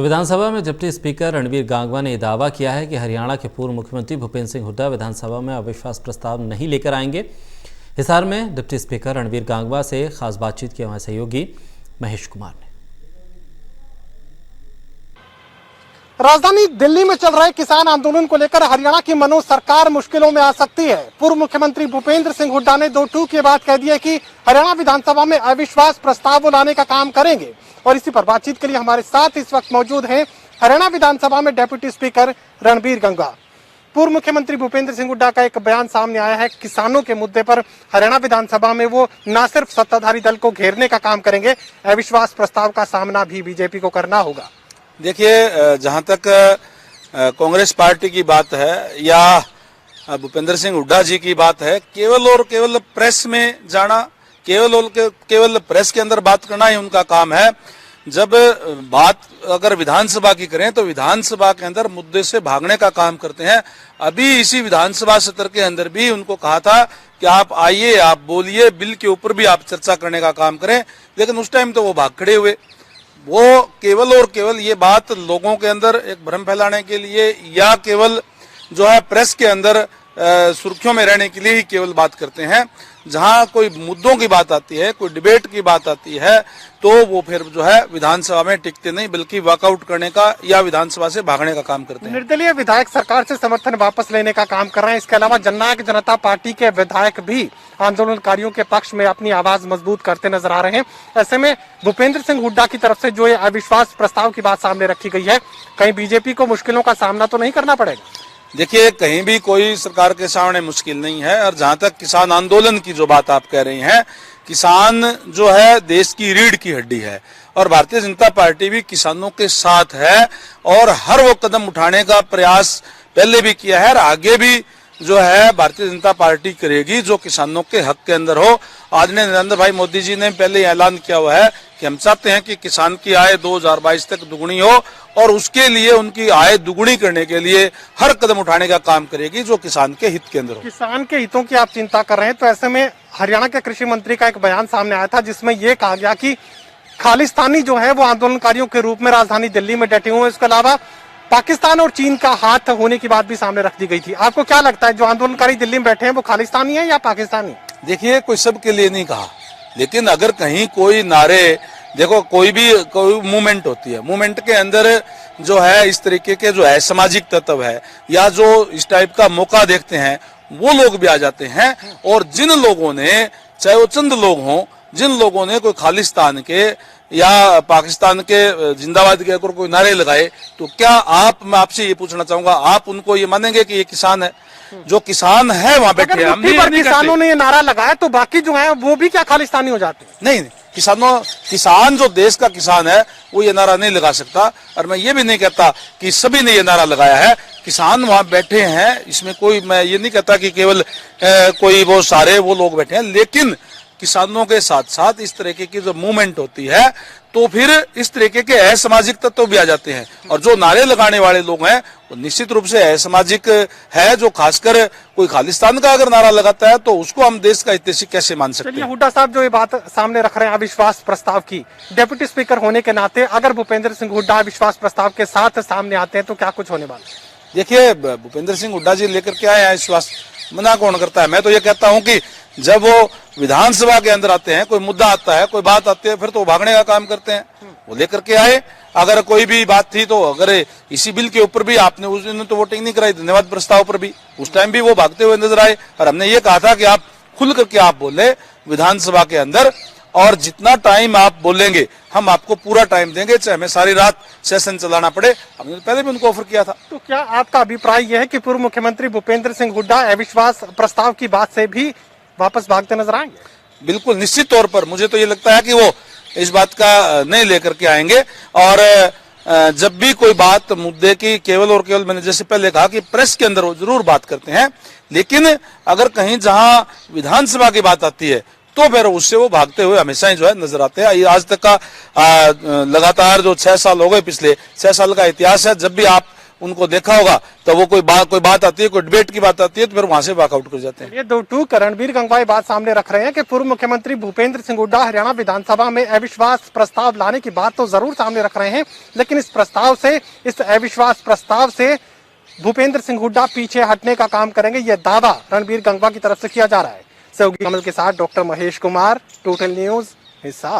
तो विधानसभा में deputy speaker Ranbir Gangwa ने दावा किया है कि हरियाणा के पूर्व मुख्यमंत्री भूपेंद्र सिंह हुड्डा विधानसभा में अविश्वास प्रस्ताव नहीं लेकर आएंगे। हिसार में डिप्टी स्पीकर रणबीर गांगवा से खास बातचीत की हमारे सहयोगी महेश कुमार ने। राजधानी दिल्ली में चल रहे किसान आंदोलन को लेकर हरियाणा की मनोज सरकार मुश्किलों में आ सकती है। पूर्व मुख्यमंत्री भूपेंद्र सिंह हुड्डा ने 2 टूक के बाद कह दिया कि हरियाणा विधानसभा में अविश्वास प्रस्ताव लाने का काम करेंगे। और इसी पर बातचीत के लिए हमारे साथ इस वक्त मौजूद हैं हरियाणा विधानसभा में डेप्यूटी स्पीकर रणबीर गांगवा। पूर्व मुख्यमंत्री भूपेंद्र सिंह हुड्डा का एक बयान सामने आया है, किसानों के मुद्दे पर हरियाणा विधानसभा में वो न सिर्फ सत्ताधारी दल को घेरने का काम करेंगे, अविश्वास प्रस्ताव का सामना भी बीजेपी को करना होगा। देखिए, जहां तक कांग्रेस पार्टी की बात है या भूपेंद्र सिंह हुड्डा जी की बात है, केवल और केवल प्रेस में जाना, केवल प्रेस के अंदर बात करना ही उनका काम है। जब बात अगर विधानसभा की करें तो विधानसभा के अंदर मुद्दे से भागने का काम करते हैं। अभी इसी विधानसभा सत्र के अंदर भी उनको कहा था कि आप आइए, आप बोलिए, बिल के ऊपर भी आप चर्चा करने का काम करें, लेकिन उस टाइम तो वो भाग खड़े हुए। वो केवल और केवल ये बात लोगों के अंदर एक भ्रम फैलाने के लिए या केवल जो है प्रेस के अंदर सुर्खियों में रहने के लिए ही केवल बात करते हैं। जहां कोई मुद्दों की बात आती है, कोई डिबेट की बात आती है, तो वो फिर जो है विधानसभा में टिकते नहीं, बल्कि वॉकआउट करने का या विधानसभा से भागने का काम करते हैं। निर्दलीय विधायक सरकार से समर्थन वापस लेने का काम कर रहे हैं। इसके अलावा जननायक जनता पार्टी के विधायक भी आंदोलनकारियों के पक्ष में अपनी आवाज मजबूत करते नजर आ रहे हैं। ऐसे में भूपेंद्र सिंह हुड्डा की तरफ से जो ये अविश्वास प्रस्ताव की बात सामने रखी गई है, कहीं बीजेपी को मुश्किलों का सामना तो नहीं करना पड़ेगा? देखिए, कहीं भी कोई सरकार के सामने मुश्किल नहीं है। और जहां तक किसान आंदोलन की जो बात आप कह रही हैं, किसान जो है देश की रीढ़ की हड्डी है और भारतीय जनता पार्टी भी किसानों के साथ है और हर वो कदम उठाने का प्रयास पहले भी किया है और आगे भी जो है भारतीय जनता पार्टी करेगी जो किसानों के हक के अंदर हो। आदरणीय नरेंद्र भाई मोदी जी ने पहले ऐलान किया हुआ है कि हम चाहते हैं कि किसान की आय 2022 तक दुगुनी हो और उसके लिए उनकी आय दुगुनी करने के लिए हर कदम उठाने का काम करेगी जो किसान के हित के अंदर हो। किसान के हितों की आप चिंता कर रहे हैं, तो ऐसे में हरियाणा के कृषि मंत्री का एक बयान सामने आया था जिसमें यह कहा गया कि खालिस्तानी जो है वो आंदोलनकारियों के रूप में राजधानी दिल्ली में डटे हुए हैं। इसके अलावा पाकिस्तान और चीन का हाथ होने की बात भी सामने रख दी गई थी। आपको क्या लगता है, जो आंदोलनकारी दिल्ली में बैठे हैं वो खालिस्तानी है या पाकिस्तानी? देखिए, कोई सबके लिए नहीं कहा, लेकिन अगर कहीं कोई नारे, देखो कोई मूवमेंट होती है, मूवमेंट के अंदर जो है इस तरीके के जो असामाजिक तत्व है या जो इस टाइप का मौका देखते हैं वो लोग भी आ जाते हैं। और जिन लोगों ने, चाहे वो चंद लोग हों, जिन लोगों ने कोई खालिस्तान के या पाकिस्तान के जिंदाबाद के अगर कोई नारे लगाए, तो क्या मैं आपसे ये पूछना चाहूंगा, आप उनको ये मानेंगे कि ये किसान है? जो किसान है वहां बैठे हम किसानों ने ये नारा लगाया तो बाकी जो है वो भी क्या खालिस्तानी हो जाते हैं? नहीं, किसान जो देश का किसान है वो ये नारा नहीं लगा सकता। और मैं ये भी नहीं कहता कि सभी ने ये नारा लगाया है। किसान वहां बैठे हैं, इसमें कोई, मैं ये नहीं कहता कि केवल कोई वो सारे वो लोग बैठे हैं, लेकिन किसानों के साथ साथ इस तरीके की जो मूवमेंट होती है तो फिर इस तरीके के असामाजिक तत्व भी आ जाते हैं। और जो नारे लगाने वाले लोग हैं वो निश्चित रूप से असामाजिक है। जो खासकर कोई खालिस्तान का अगर नारा लगाता है तो उसको हम देश का हितैषी कैसे मान सकते हैं? हुड्डा साहब जो ये बात सामने रख रहे हैं अविश्वास प्रस्ताव की, डेप्यूटी स्पीकर होने के नाते अगर भूपेंद्र सिंह हुड्डा अविश्वास प्रस्ताव के साथ सामने आते हैं तो क्या कुछ होने वाला है? देखिए, भूपेंद्र सिंह हुड्डा जी लेकर के आए अविश्वास, मना कौन करता है? मैं तो ये कहता हूं कि जब वो विधानसभा के अंदर आते हैं, कोई मुद्दा आता है, कोई बात आती है, फिर तो भागने का काम करते हैं। वो लेकर के आए। अगर कोई भी बात थी तो अगर इसी बिल के ऊपर भी आपने उस दिन तो वोटिंग नहीं कराई, धन्यवाद प्रस्ताव पर भी उस टाइम भी वो भागते हुए नजर आए। और हमने ये कहा था कि आप खुल करके आप बोले विधानसभा के अंदर, और जितना टाइम आप बोलेंगे हम आपको पूरा टाइम देंगे, चाहे हमें सारी रात सेशन चलाना पड़े। हमने पहले भी उनको ऑफर किया था। तो क्या आपका अभिप्राय यह है कि पूर्व मुख्यमंत्री भूपेंद्र सिंह हुड्डा अविश्वास प्रस्ताव की बात से भी वापस भागते नजर आएंगे? बिल्कुल, निश्चित तौर पर मुझे तो ये लगता है कि वो इस बात का नहीं लेकर के आएंगे। और जब भी कोई बात मुद्दे की केवल और केवल, मैंने जैसे पहले कहा कि प्रेस के अंदर वो जरूर बात करते हैं, लेकिन अगर कहीं जहां विधानसभा की बात आती है तो फिर उससे वो भागते हुए हमेशा ही जो है नजर आते हैं। आज तक का लगातार जो 6 साल हो गए, पिछले 6 साल का इतिहास है, जब भी आप उनको देखा होगा, तो वो कोई बात आती है, कोई डिबेट की बात आती है, तो फिर वहां से वॉकआउट कर जाते हैं। ये दो टूक रणबीर गंगवा ये बात सामने रख रहे हैं कि पूर्व मुख्यमंत्री भूपेंद्र सिंह हुड्डा हरियाणा विधानसभा में अविश्वास प्रस्ताव लाने की बात तो जरूर सामने रख रहे हैं, लेकिन इस अविश्वास प्रस्ताव से भूपेंद्र सिंह हुड्डा पीछे हटने का काम करेंगे, यह दावा रणबीर गंगवा की तरफ से किया जा रहा है। सहयोगी कमल के साथ doctor Mahesh Kumar, total news, Hisar.